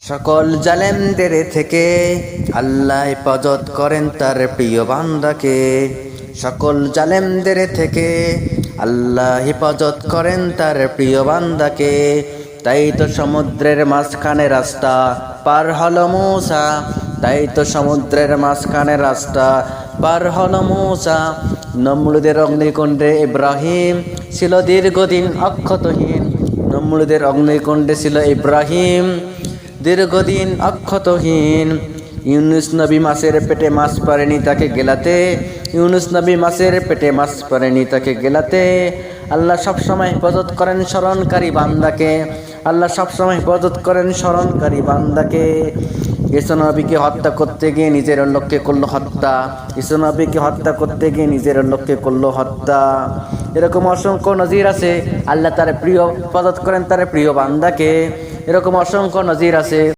সকল জালেমদের থেকে আল্লাহ হেফাজত করেন তার প্রিয় বান্দাকে। সকল জালেমদের থেকে আল্লাহ হেফাজত করেন তার প্রিয় বান্দাকে। তাই তো সমুদ্রের মাঝখানে রাস্তা পার হলো মূসা, তাই তো সমুদ্রের মাঝখানে রাস্তা পার হলো মূসা। নমরুদের অগ্নিকুণ্ডে ইব্রাহিম ছিল দীর্ঘদিন অক্ষতহীন, নমরুদের অগ্নিকুণ্ডে ছিল ইব্রাহিম দীর্ঘদিন অক্ষতহীন। ইউনুস নবী মাছের পেটে মাছ পারেনি তাকে গেলাতে, ইউনুস নবী মাছের পেটে মাছ পারেনি তাকে গেলাতে। আল্লাহ সবসময় হেফাজত করেন স্মরণকারী বান্দাকে, আল্লাহ সবসময় হেফাজত করেন স্মরণকারী বান্দাকে। ঈসা নবীকে হত্যা করতে গিয়ে নিজের লোককে করলো হত্যা, ঈসা নবীকে হত্যা করতে গিয়ে নিজের লোককে করলো হত্যা। এরকম অসংখ্য নজির আছে। আল্লাহ তার প্রিয় হেফাজত করেন তার প্রিয় বান্দাকে, এরকম অসংখ্য নজির আছে।